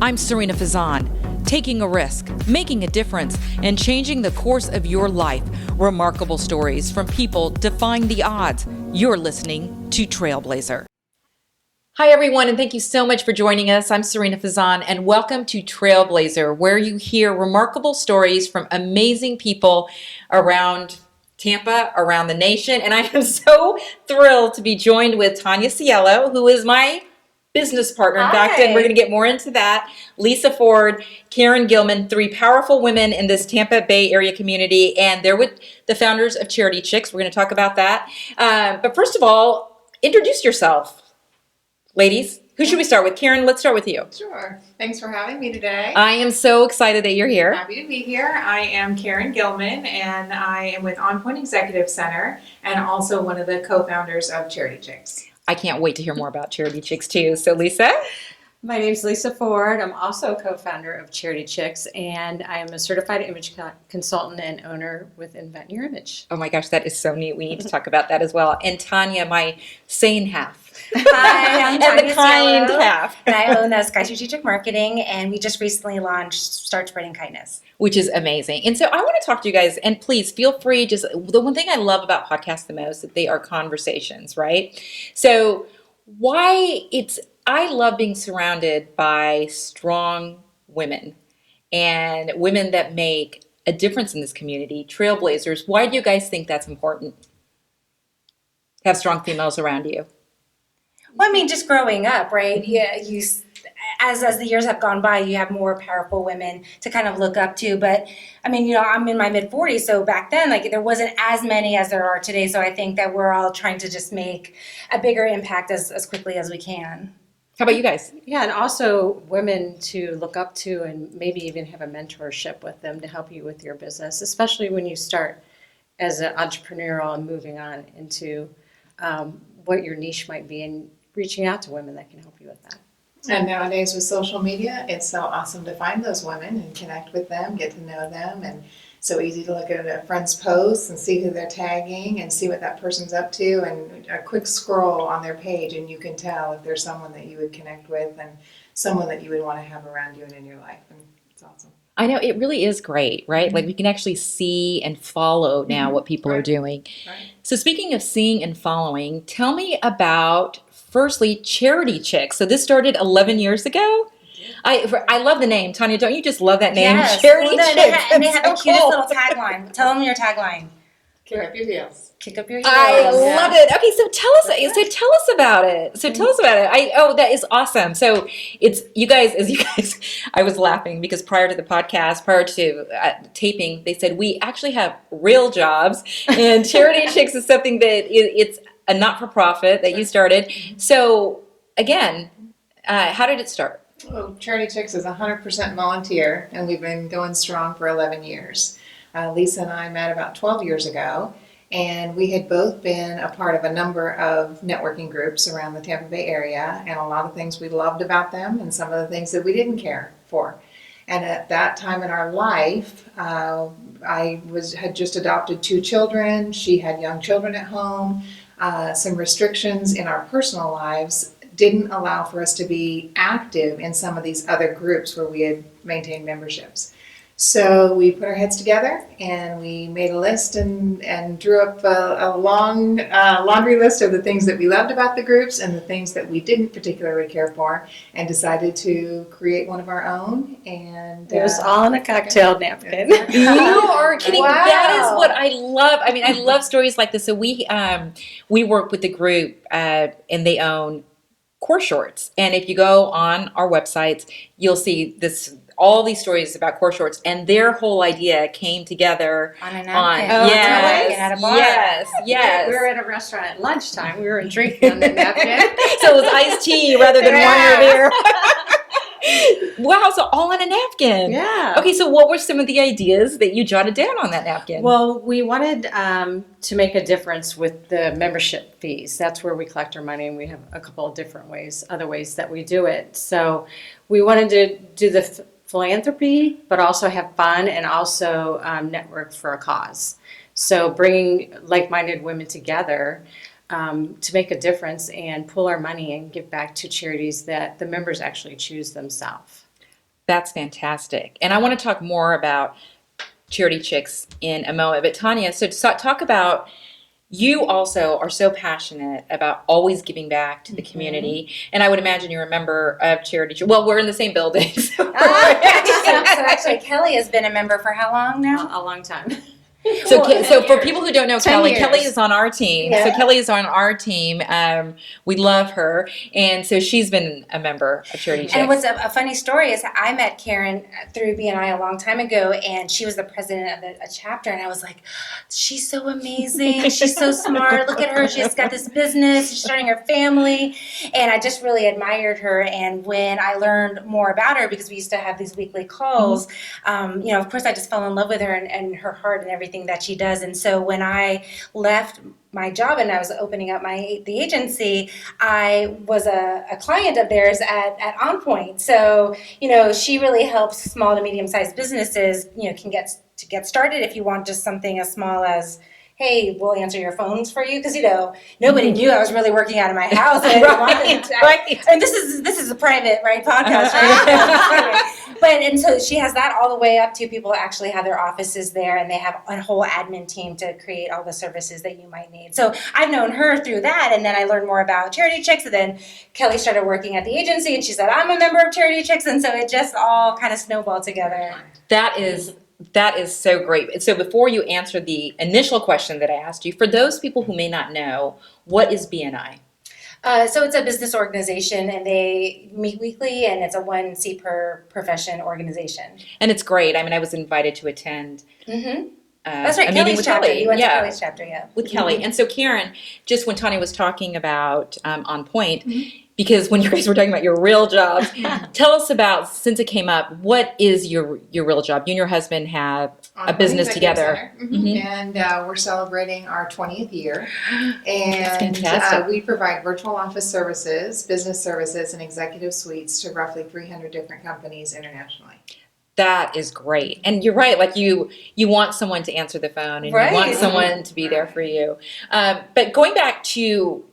I'm Sarina Fazan. Taking a risk, making a difference, and changing the course of your life. Remarkable stories from people defying the odds. You're listening to Trailblazer. Hi, everyone, and thank you so much for joining us. I'm Sarina Fazan, and welcome to Trailblazer, where you hear remarkable stories from amazing people around Tampa, around the nation. And I am so thrilled to be joined with Tanya Cielo, who is my business partner. In fact, and we're going to get more into that. Lisa Ford, Karen Gillman, three powerful women in this Tampa Bay area community, and they're with the founders of Charity Chics. We're going to talk about that. But first of all, introduce yourself, ladies. Who should we start with? Karen, let's start with you. Sure. Thanks for having me today. I am so excited that you're here. Happy to be here. I am Karen Gillman, and I am with On Point Executive Center and also one of the co-founders of Charity Chics. I can't wait to hear more about Charity Chics too. So Lisa? My name is Lisa Ford. I'm also a co-founder of Charity Chics, and I am a certified image consultant and owner with Invent Your Image. Oh my gosh, that is so neat. We need to talk about that as well. And Tanya, my sane half. Hi, I'm Tanya the kind Cielo, half. and I own Sky Strategic Marketing, and we just recently launched Start Spreading Kindness. Which is amazing. And so I want to talk to you guys, and please feel free. Just the one thing I love about podcasts the most, that they are conversations, right? So I love being surrounded by strong women and women that make a difference in this community, trailblazers. Why do you guys think that's important? Have strong females around you? Well, I mean, just growing up, right? Yeah, as the years have gone by, you have more powerful women to kind of look up to. But I mean, I'm in my mid-40s, so back then, there wasn't as many as there are today. So I think that we're all trying to just make a bigger impact as quickly as we can. How about you guys? Yeah, and also women to look up to and maybe even have a mentorship with them to help you with your business, especially when you start as an entrepreneurial and moving on into what your niche might be and reaching out to women that can help you with that. And nowadays with social media, it's so awesome to find those women and connect with them, get to know them, and so easy to look at a friend's posts and see who they're tagging and see what that person's up to, and a quick scroll on their page and you can tell if there's someone that you would connect with and someone that you would want to have around you and in your life, and it's awesome. I know, it really is great, right? Mm-hmm. Like we can actually see and follow now what people are doing. Right. So speaking of seeing and following, tell me about, firstly, Charity Chics. So this started 11 years ago? I love the name. Tanya, don't you just love that name? Yes. Charity Well, Chics. and they have the That's so cutest cool. little tagline. Tell them your tagline. Kick up your heels. Kick up your heels. I love it. Okay, so tell us about it. That is awesome. So it's you guys. I was laughing because prior to the podcast, prior to taping, they said we actually have real jobs, and Charity Chics is something that it's a not-for-profit that you started. So again, how did it start? Well, Charity Chics is 100% volunteer, and we've been going strong for 11 years. Lisa and I met about 12 years ago, and we had both been a part of a number of networking groups around the Tampa Bay area, and a lot of things we loved about them and some of the things that we didn't care for. And at that time in our life, I had just adopted 2 children. She had young children at home. Some restrictions in our personal lives didn't allow for us to be active in some of these other groups where we had maintained memberships. So we put our heads together and we made a list and drew up a long laundry list of the things that we loved about the groups and the things that we didn't particularly care for, and decided to create one of our own. And It was all in a cocktail napkin. You are kidding. Wow. That is what I love. I mean, I love stories like this. So we work with the group and they own core shorts. And if you go on our websites, you'll see all these stories about core shorts, and their whole idea came together On a napkin. Yes. We were at a restaurant at lunchtime. We were drinking on the napkin. So it was iced tea rather than wine or beer. Wow, so all on a napkin. Yeah. Okay, so what were some of the ideas that you jotted down on that napkin? Well, we wanted to make a difference with the membership fees. That's where we collect our money, and we have a couple of different other ways that we do it. So we wanted to do the philanthropy, but also have fun and also network for a cause. So bringing like-minded women together to make a difference and pull our money and give back to charities that the members actually choose themselves. That's fantastic. And I want to talk more about Charity Chics in a moment. But Tanya, so talk about, you also are so passionate about always giving back to the community. And I would imagine you're a member of Charity Chics. Well, we're in the same building. So Actually, Kelly has been a member for how long now? A long time. So for people who don't know 10 Kelly, years. Kelly is on our team. Yeah. So Kelly is on our team. We love her. And so she's been a member of Charity Chics. And what's a funny story is I met Karen through BNI a long time ago, and she was the president of a chapter, and I was like, she's so amazing. She's so smart. Look at her. She's got this business. She's starting her family. And I just really admired her. And when I learned more about her, because we used to have these weekly calls, of course, I just fell in love with her and her heart and everything that she does. And so when I left my job and I was opening up the agency, I was a client of theirs at On Point. So, she really helps small to medium-sized businesses, can get started if you want just something as small as, hey, we'll answer your phones for you, because nobody knew I was really working out of my house. And Right. And this is a private podcast, right? And so she has that all the way up to people actually have their offices there, and they have a whole admin team to create all the services that you might need. So I've known her through that, and then I learned more about Charity Chics, and then Kelly started working at the agency, and she said, I'm a member of Charity Chics, and so it just all kind of snowballed together. That is so great. So before you answer the initial question that I asked you, for those people who may not know, what is BNI? So it's a business organization, and they meet weekly, and it's a 1 seat per profession organization. And it's great. I mean, I was invited to attend That's right, a meeting Kelly's with chapter. Kelly. You went to Yeah. Kelly's chapter, yeah. With Kelly. And so Karen, just when Tanya was talking about On Point, because when you guys were talking about your real jobs, tell us about, since it came up, what is your real job? You and your husband have a business together. And we're celebrating our 20th year. That's And fantastic. we provide virtual office services, business services, and executive suites to roughly 300 different companies internationally. That is great. And you're right, like you want someone to answer the phone, and you want Right. someone to be there for you. But going back to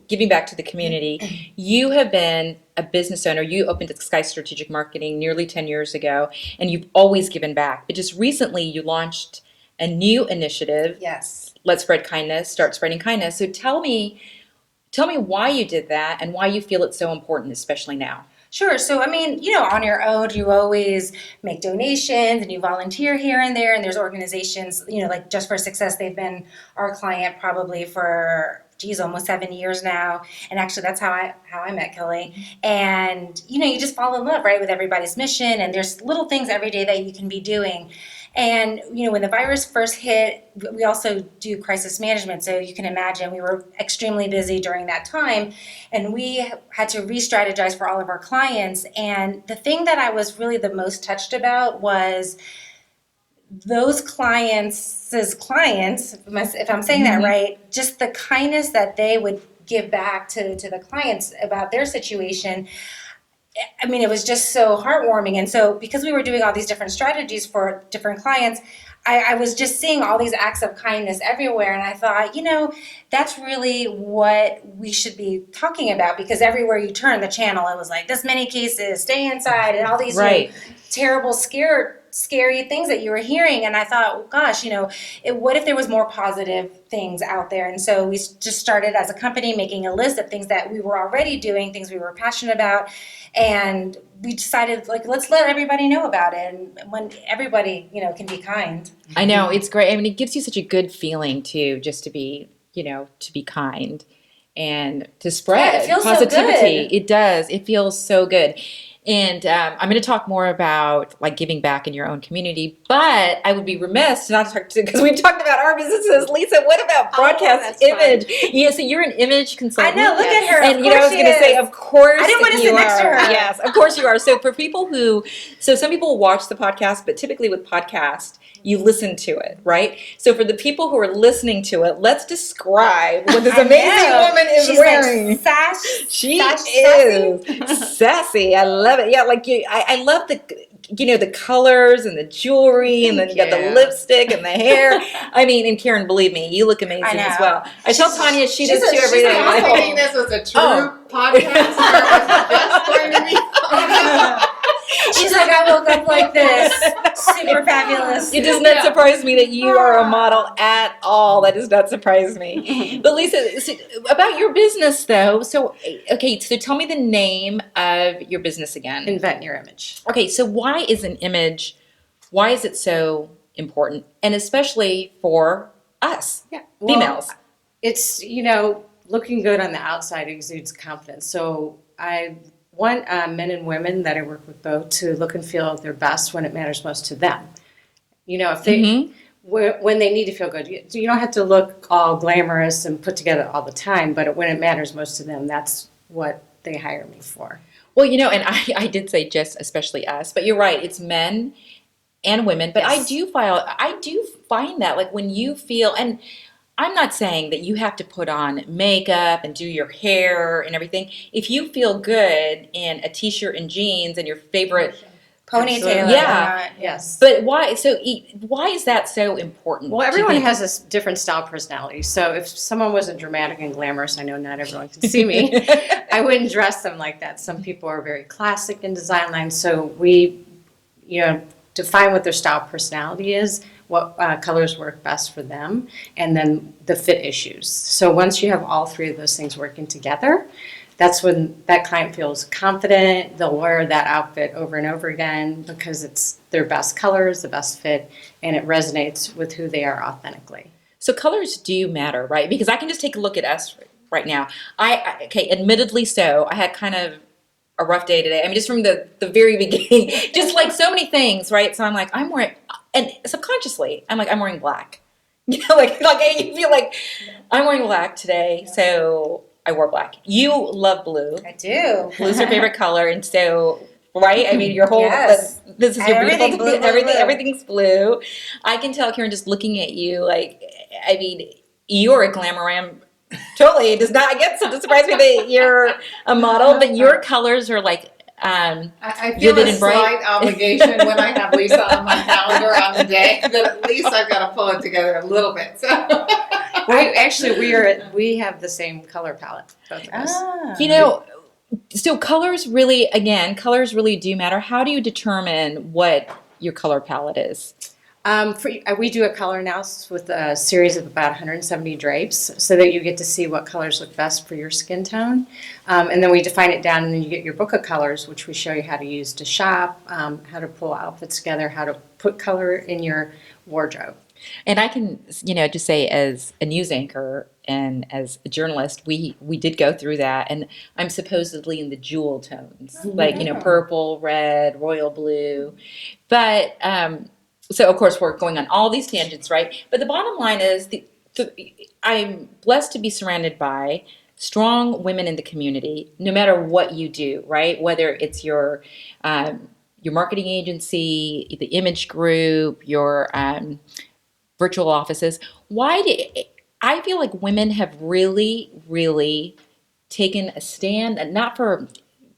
giving back to the community, you have been a business owner. You opened Sky Strategic Marketing nearly 10 years ago, and you've always given back. But just recently you launched a new initiative, Yes. Let's Spread Kindness, Start Spreading Kindness. So tell me why you did that and why you feel it's so important, especially now. Sure. So, on your own, you always make donations and you volunteer here and there. And there's organizations, like Just for Success, they've been our client probably for, almost 7 years now. And actually, that's how I met Kelly. And, you just fall in love, right, with everybody's mission. And there's little things every day that you can be doing. And, when the virus first hit, we also do crisis management. So you can imagine we were extremely busy during that time, and we had to re-strategize for all of our clients. And the thing that I was really the most touched about was those clients, if I'm saying that right, just the kindness that they would give back to the clients about their situation. It was just so heartwarming. And so because we were doing all these different strategies for different clients, I was just seeing all these acts of kindness everywhere. And I thought, that's really what we should be talking about, because everywhere you turn the channel, it was like this many cases, stay inside, and all these terrible, scary things that you were hearing. And I thought, well, gosh, what if there was more positive things out there? And so we just started as a company making a list of things that we were already doing, things we were passionate about. And we decided, let's let everybody know about it. And when everybody, can be kind. I know, it's great. It gives you such a good feeling too, just to be kind and to spread it feels positivity. So good. It does. It feels so good. And I'm going to talk more about giving back in your own community, but I would be remiss not to talk to, because we've talked about our businesses. Lisa, what about broadcast image? Yeah, so you're an image consultant. I know, look at her. And I was going to say, of course, I didn't want to sit next to her. Yes, of course you are. So for people some people watch the podcast, but typically with podcast, you listen to it, right? So for the people who are listening to it, let's describe what this amazing woman is wearing. She is sassy. I love it. Yeah, I love the colors and the jewelry, and then you got the lipstick and the hair. And Karen, believe me, you look amazing as well. I tell Tanya she does too every day. I was thinking this was a true podcast. Or it was just going to be She's like, I woke up like this, super fabulous. It does not surprise me that you are a model at all. That does not surprise me. But Lisa, so about your business though. So, okay, so tell me the name of your business again. Invent your image. Okay, so why is it so important? And especially for us, females. It's, looking good on the outside exudes confidence. So I want men and women that I work with both to look and feel their best when it matters most to them. If they, when they need to feel good, you don't have to look all glamorous and put together all the time, but when it matters most to them, that's what they hire me for. Well, and I did say just especially us, but you're right. It's men and women, but Yes. I do find that like when you feel, and I'm not saying that you have to put on makeup and do your hair and everything. If you feel good in a t-shirt and jeans and your favorite Ponytail. Yeah. Yes. But why is that so important? Well, do you everyone think? has a different style personality. So if someone wasn't dramatic and glamorous, I know not everyone can see me, I wouldn't dress them like that. Some people are very classic in design lines. So we, define what their style personality is, what colors work best for them, and then the fit issues. So once you have all three of those things working together, that's when that client feels confident. They'll wear that outfit over and over again because it's their best colors, the best fit, and it resonates with who they are authentically. So colors do matter, right? Because I can just take a look at us right now. Okay, admittedly so, I had kind of a rough day today. I mean, just from the very beginning, just like so many things, right? So I'm like, I'm wearing, and subconsciously, I'm wearing black. Like you feel like I'm wearing black today, so I wore black. You love blue. I do. Blue's your favorite color, and so right. I mean, your whole Yes. this is your Everything's beautiful blue, blue, blue. Everything's blue. I can tell, Karen, just looking at you, like, I mean, you're a glamoram. Totally, it does not. I guess it doesn't surprise me that you're a model, but your colors are like. I feel vivid a and bright. slight obligation when I have Lisa on my calendar on the day that at least I've got to pull it together a little bit. So. We have the same color palette, both of us. So colors really do matter. How do you determine what your color palette is? We do a color analysis with a series of about 170 drapes so that you get to see what colors look best for your skin tone. And then we define it down, and then you get your book of colors, which we show you how to use to shop, how to pull outfits together, how to put color in your wardrobe. And I can, just say as a news anchor and as a journalist, we did go through that, and I'm supposedly in the jewel tones, like, purple, red, royal blue. But, so of course we're going on all these tangents, right? But the bottom line is I'm blessed to be surrounded by strong women in the community, no matter what you do, right? Whether it's your marketing agency, the image group, your virtual offices. I feel like women have really, really taken a stand, and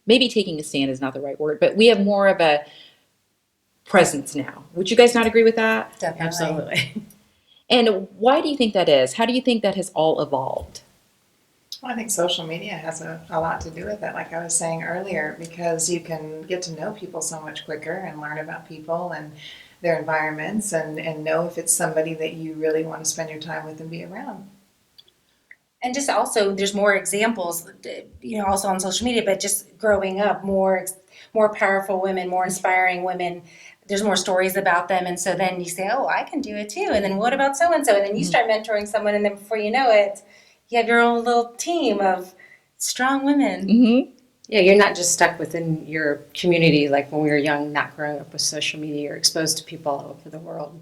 maybe taking a stand is not the right word, but we have more of a presence now. Would you guys not agree with that? Definitely. Absolutely. And why do you think that is? How do you think that has all evolved? Well, I think social media has a lot to do with it, like I was saying earlier, because you can get to know people so much quicker and learn about people and their environments and know if it's somebody that you really want to spend your time with and be around. And just also, there's more examples, also on social media, but just growing up, more powerful women, more inspiring women. There's more stories about them, and so then you say, oh, I can do it too. And then what about so-and-so? And then you start mentoring someone, and then before you know it, you have your own little team of strong women. Mm-hmm. Yeah, you're not just stuck within your community like when we were young, not growing up with social media. You're exposed to people all over the world.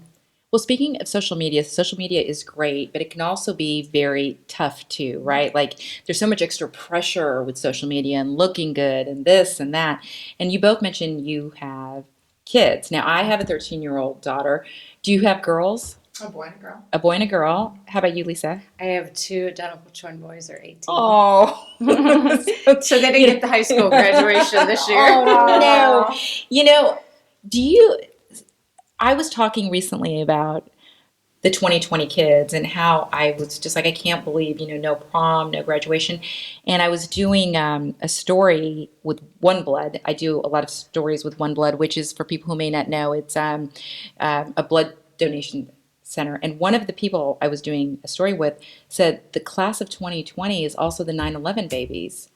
Well, speaking of social media is great, but it can also be very tough too, right? Like there's so much extra pressure with social media and looking good and this and that. And you both mentioned you have kids. Now, I have a 13-year-old daughter. Do you have girls? A boy and a girl. A boy and a girl. How about you, Lisa? I have two identical twin boys. They're 18. Oh. So they didn't get the high school graduation this year. Oh, no. I was talking recently about the 2020 kids and how I was just like, I can't believe, no prom, no graduation. And I was doing a story with One Blood. I do a lot of stories with One Blood, which is, for people who may not know, it's a blood donation center. And one of the people I was doing a story with said the class of 2020 is also the 9/11 babies.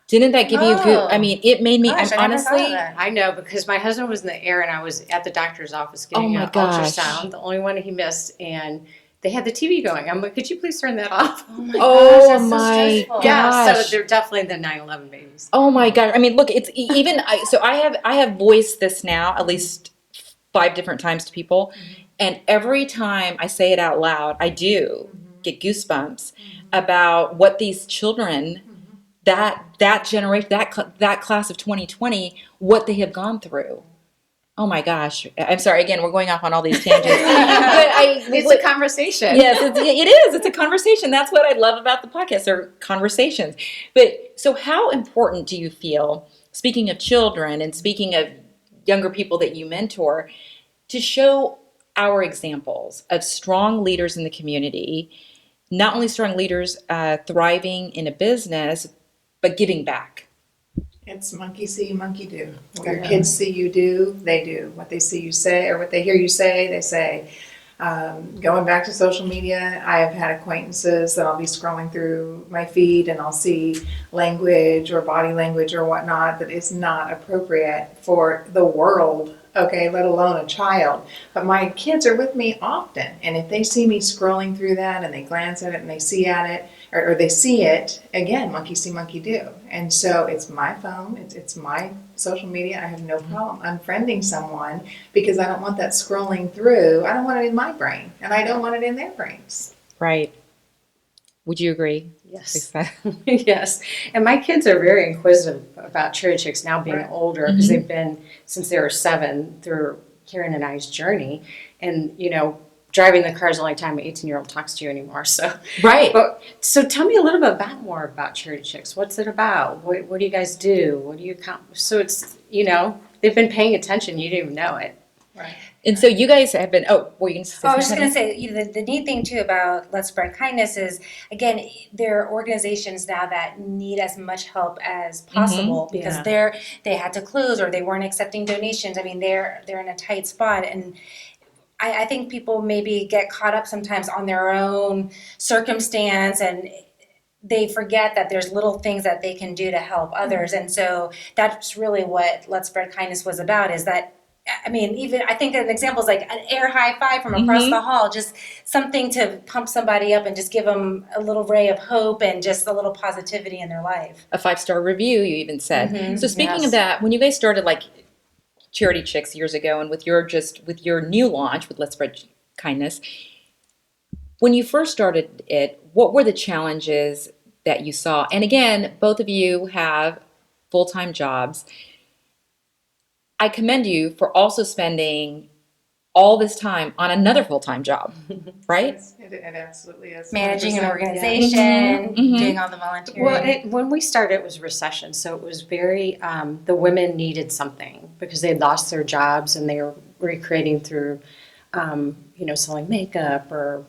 Didn't that give you a good? I mean, it made me. Gosh, I'm I never thought of honestly. that. I know, because my husband was in the air and I was at the doctor's office Oh getting my an gosh. ultrasound, the only one he missed, and they had the TV going. I'm like, could you please turn that off? Oh my Oh gosh, that's so my stressful. Yeah, gosh. so they're definitely the 9/11 babies. Oh my God. I mean, look, it's even so I have voiced this now at least 5 different times to people, and every time I say it out loud, I do get goosebumps about what these children, that generation, that class of 2020, what they have gone through. Oh my gosh. I'm sorry. Again, we're going off on all these tangents. It's a conversation. Yes, it is. It's a conversation. That's what I love about the podcast. They're conversations. But so how important do you feel, speaking of children and speaking of younger people that you mentor, to show our examples of strong leaders in the community, not only strong leaders thriving in a business, but giving back? It's monkey see, monkey do. What your kids see you do, they do. What they see you say, or what they hear you say, they say. Going back to social media, I have had acquaintances that I'll be scrolling through my feed and I'll see language or body language or whatnot that is not appropriate for the world, okay, let alone a child. But my kids are with me often, and if they see me scrolling through that and they glance at it and they see at it, or they see it, again, monkey see, monkey do. And so it's my phone, it's my social media. I have no problem unfriending someone because I don't want that scrolling through. I don't want it in my brain, and I don't want it in their brains. Right. Would you agree? Yes. Yes. And my kids are very inquisitive about Charity Chics now being older, because they've been, since they were 7, through Karen and I's journey. And, driving the car is the only time an 18-year-old talks to you anymore. So, Right. But so tell me a little bit more about Charity Chics. What's it about? What do you guys do? What do you accomplish? So it's, they've been paying attention. You didn't even know it. Right. And so you guys have been, were you going to say Oh, I was just something? going to say, the neat thing too about Let's Spread Kindness is, again, there are organizations now that need as much help as possible because they had to close or they weren't accepting donations. I mean, they're in a tight spot, and I think people maybe get caught up sometimes on their own circumstance, and they forget that there's little things that they can do to help others. And so that's really what Let's Spread Kindness was about, is that, I mean, even I think an example is like an air high five from across the hall, just something to pump somebody up and just give them a little ray of hope and just a little positivity in their life. A 5-star review, you even said. So speaking of that, when you guys started like Charity Chics years ago, and with your new launch with Let's Spread Kindness, when you first started it, what were the challenges that you saw? And again, both of you have full-time jobs. I commend you for also spending all this time on another full-time job, right? It absolutely is. Managing an 100%. organization, doing all the volunteering. Well, when we started, it was recession, so it was very, the women needed something because they had lost their jobs and they were recreating through, selling makeup or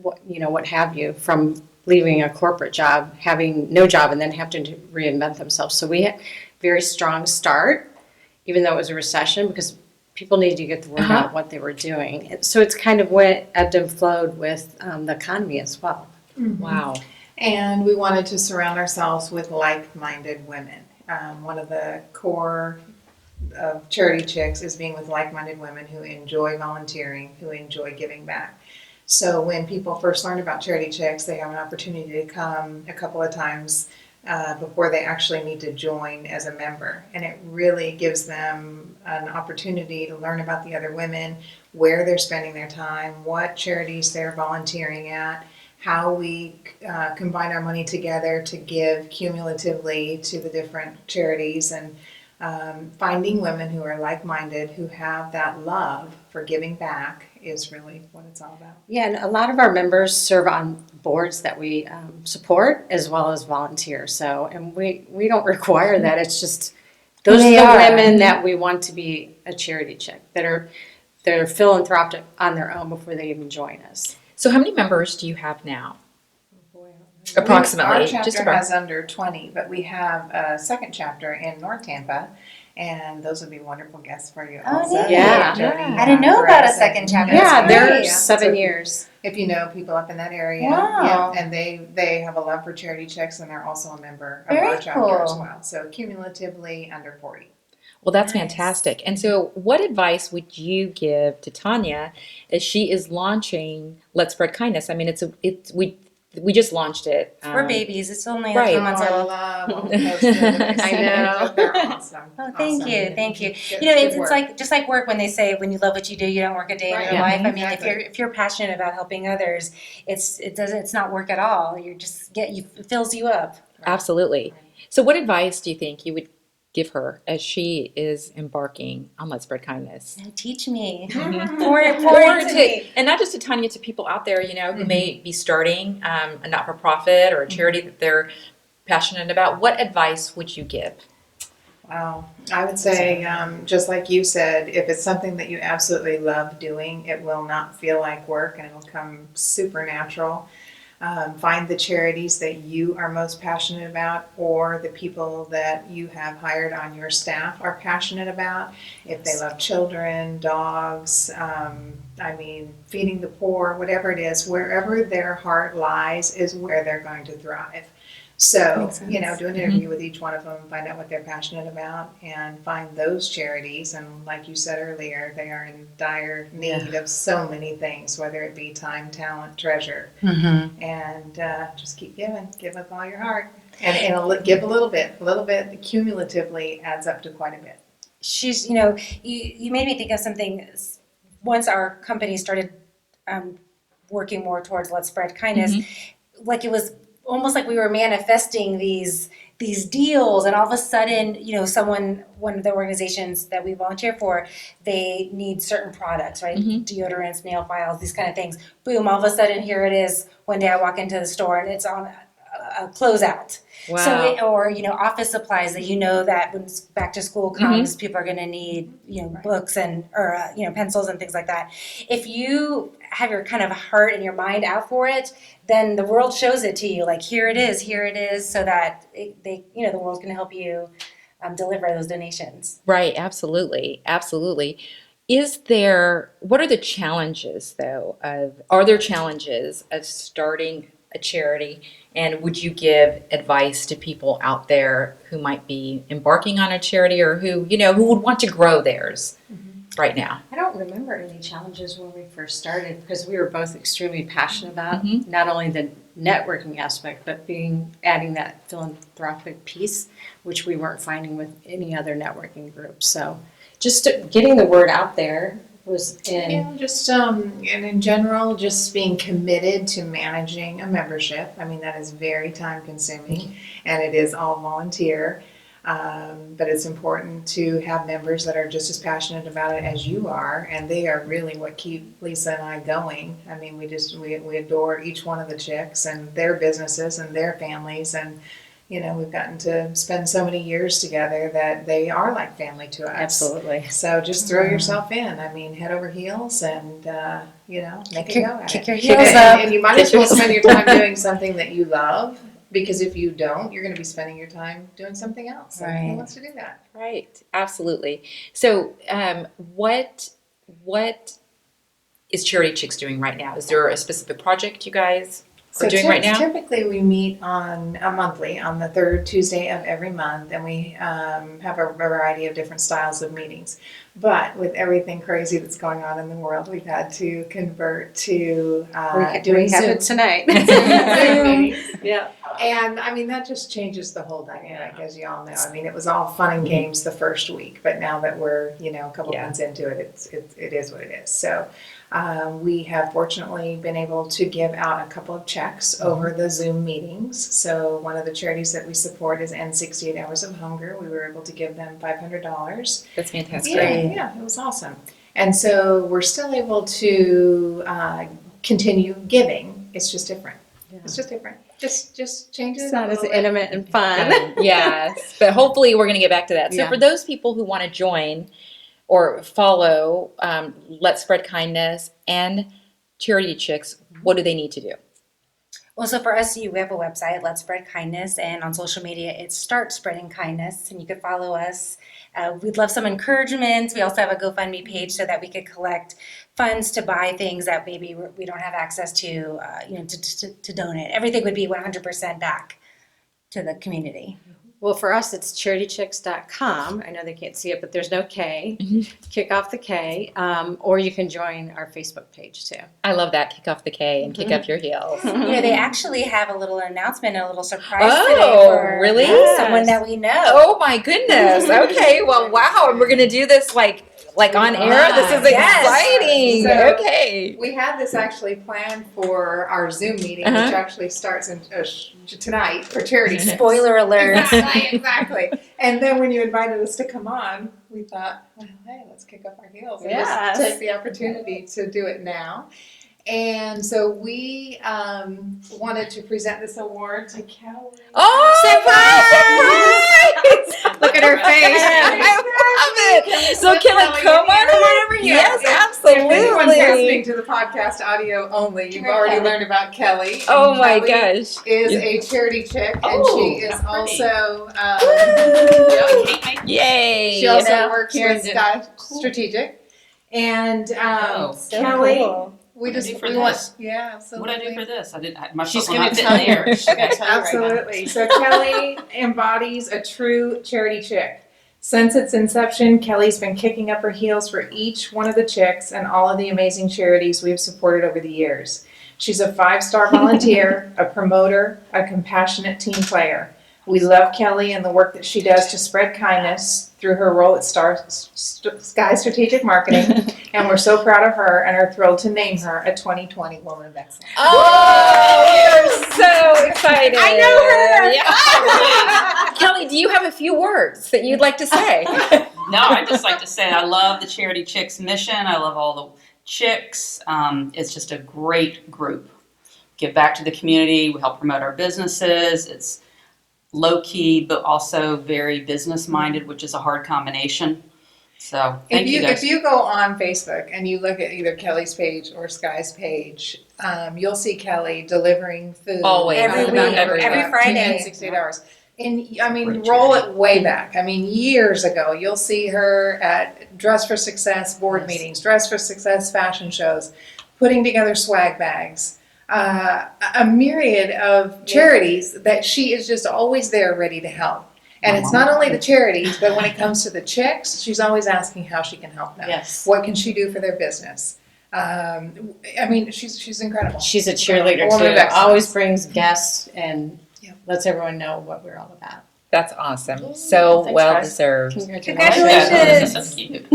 what have you, from leaving a corporate job, having no job, and then having to reinvent themselves. So we had a very strong start, even though it was a recession, because people needed to get the word out what they were doing. So it's kind of what ebbed and flowed with the economy as well. Wow. And we wanted to surround ourselves with like-minded women. One of the core of Charity Chics is being with like-minded women who enjoy volunteering, who enjoy giving back. So when people first learn about Charity Chics, they have an opportunity to come a couple of times before they actually need to join as a member. And it really gives them an opportunity to learn about the other women, where they're spending their time, what charities they're volunteering at, how we combine our money together to give cumulatively to the different charities, and finding women who are like-minded, who have that love for giving back is really what it's all about. Yeah, and a lot of our members serve on boards that we support as well as volunteer. So, and we don't require that. It's just those are the women that we want to be a charity chick, that they're philanthropic on their own before they even join us. So how many members do you have now? Approximately. Our chapter just about. has under 20, but we have a second chapter in North Tampa, and those would be wonderful guests for you Oh, also. neat. Yeah. Jody, I didn't know about a Perez, second and- chapter. Yeah, That's they're great. 7 So years. If you know people up in that area, Wow. yeah, and they have a love for Charity Chics, and they're also a member of Very our chapter as cool. well. So cumulatively under 40. Well, that's Nice. fantastic. And so, what advice would you give to Tanya as she is launching Let's Spread Kindness? I mean, we just launched it. We're babies. It's only right. 2 months I old. love all the posts and everything. I know. They're awesome. Oh, thank Awesome. you, thank you. Good- You know, good it's work. like just like work when they say when you love what you do, you don't work a day in Right, your yeah, life. I mean, exactly. if you're passionate about helping others, it's not work at all. You're just it fills you up. Absolutely. So, what advice do you think you would give her as she is embarking on Let's Spread Kindness? Now teach me. Mhm. Pour it Or into me. and not just to Tanya, to people out there, who may be starting a not-for-profit or a charity that they're passionate about. What advice would you give? Wow. I would say, just like you said, if it's something that you absolutely love doing, it will not feel like work and it'll come supernatural. Find the charities that you are most passionate about or the people that you have hired on your staff are passionate about. If they love children, dogs, feeding the poor, whatever it is, wherever their heart lies is where they're going to thrive. So, Makes sense. do an interview with each one of them, find out what they're passionate about, and find those charities. And like you said earlier, they are in dire need of so many things, whether it be time, talent, treasure. Mm-hmm. And just keep giving. Give with all your heart. And give a little bit. A little bit cumulatively adds up to quite a bit. She's, you made me think of something. Once our company started working more towards Let's Spread Kindness, like it was almost like we were manifesting these deals, and all of a sudden, one of the organizations that we volunteer for, they need certain products, right? Deodorants, nail files, these kind of things. Boom, all of a sudden, here it is. One day I walk into the store and it's on a closeout. Wow. So, or office supplies that that when back to school comes, people are going to need books or pencils and things like that. If you have your kind of heart and your mind out for it, then the world shows it to you. Like here it is, so that the world's going to help you deliver those donations. Right, absolutely. What are the challenges though are there challenges of starting a charity, and would you give advice to people out there who might be embarking on a charity or who would want to grow theirs right now? I don't remember any challenges when we first started because we were both extremely passionate about not only the networking aspect, but adding that philanthropic piece, which we weren't finding with any other networking group. So just getting the word out there was and in general, just being committed to managing a membership. I mean, that is very time consuming and it is all volunteer. But it's important to have members that are just as passionate about it as you are, and they are really what keep Lisa and I going. I mean, we adore each one of the chicks and their businesses and their families, and we've gotten to spend so many years together that they are like family to us. absolutely. So just throw yourself in. I mean, head over heels and make it go at Kick it. your heels up. And you might as well spend your time doing something that you love. Because if you don't, you're going to be spending your time doing something else. And Right. who wants to do that? Right, absolutely. So, what is Charity Chics doing right now? Is there a specific project you guys are doing right now? Typically we meet monthly on the third Tuesday of every month, and we have a variety of different styles of meetings. But with everything crazy that's going on in the world, we've had to convert to doing we have Zoom. it tonight. Zoom meetings. Yeah. And I mean, that just changes the whole dynamic, as you all know. I mean, it was all fun and games the first week, but now that we're, a couple months into it, it is what it is. So we have fortunately been able to give out a couple of checks over the Zoom meetings. So one of the charities that we support is End 68 Hours of Hunger. We were able to give them $500. That's fantastic. Yeah, it was awesome. And so we're still able to continue giving. It's just different. Yeah. It's just different. Just change it. It's a not as little bit. intimate and fun. Yes, but hopefully we're going to get back to that. So Yeah. for those people who want to join or follow Let's Spread Kindness and Charity Chics, what do they need to do? Well, so for us, we have a website, Let's Spread Kindness, and on social media, it's Start Spreading Kindness, and you can follow us. We'd love some encouragement. We also have a GoFundMe page so that we could collect funds to buy things that maybe we don't have access to, to donate. Everything would be 100% back to the community. Well, for us, it's charitychics.com. I know they can't see it, but there's no K. Kick off the K. Or you can join our Facebook page, too. I love that. Kick off the K and kick up your heels. They actually have a little announcement, a little surprise Oh, today for really? someone that we know. Oh, my goodness. Okay. Well, wow. And we're going to do this like on air. This is exciting. So- Okay. We had this actually planned for our Zoom meeting, which actually starts tonight for Charity Chics. Spoiler alert. Exactly. And then when you invited us to come on, we thought, well, hey, let's kick up our heels and Yes. just take the opportunity to do it now. And so we wanted to present this award to Kelly. Oh, surprise! Look at her face. I love it. So, Kelly, come on over here. Yes, If anyone's listening absolutely. to the podcast audio only, you've already learned about Kelly. Oh, And my Kelly gosh. is a charity chick, and Oh, she is how pretty. also Yay. she also You know, works Karen with did- Sky Strategic. And So Kelly, cool. we What do I just do for we want this? yeah, What absolutely. do I do for this? I didn't. My She's foot will gonna not fit tell in there. you. She's gonna tell you right now. Absolutely. So Kelly embodies a true charity chick. Since its inception, Kelly's been kicking up her heels for each one of the chicks and all of the amazing charities we've supported over the years. She's a 5-star volunteer, a promoter, a compassionate team player. We love Kelly and the work that she does to spread kindness through her role at Sky Strategic Marketing, and we're so proud of her and are thrilled to name her a 2020 Woman of Excellence. Oh, we are so excited. I know her. Yeah. Kelly, do you have a few words that you'd like to say? No, I'd just like to say I love the Charity Chicks mission. I love all the chicks. It's just a great group. Give back to the community. We help promote our businesses. It's low key, but also very business minded, which is a hard combination. So thank you guys. If you go on Facebook and you look at either Kelly's page or Sky's page, you'll see Kelly delivering food Always. Every about week, every Friday. 268 hours. And I mean, Great roll charity. it way back. I mean, years ago, you'll see her at Dress for Success board Yes. meetings, Dress for Success fashion shows, putting together swag bags, a myriad of charities that she is just always there ready to help. And it's not only the charities, but when it comes to the chicks, she's always asking how she can help them. Yes. What can she do for their business? I mean, she's incredible. She's a cheerleader, A woman of too. excellence. Always brings guests and Yeah. lets everyone know what we're all about. That's awesome. So Thanks, well guys. deserved. Congratulations. This is so cute.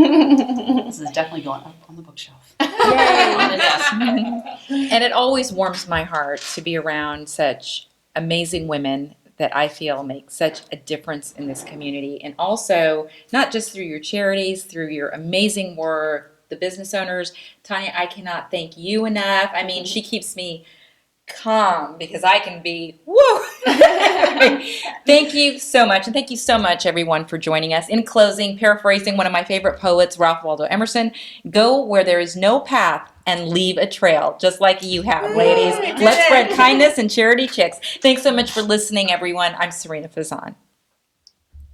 This is definitely going up on the bookshelf. On the desk. And it always warms my heart to be around such amazing women that I feel make such a difference in this community. And also, not just through your charities, through your amazing work, the business owners. Tanya, I cannot thank you enough. I mean, she keeps me calm because I can be, woo! Thank you so much. And thank you so much, everyone, for joining us. In closing, paraphrasing one of my favorite poets, Ralph Waldo Emerson, go where there is no path and leave a trail, just like you have, ladies. Let's spread kindness and Charity Chicks. Thanks so much for listening, everyone. I'm Sarina Fazan.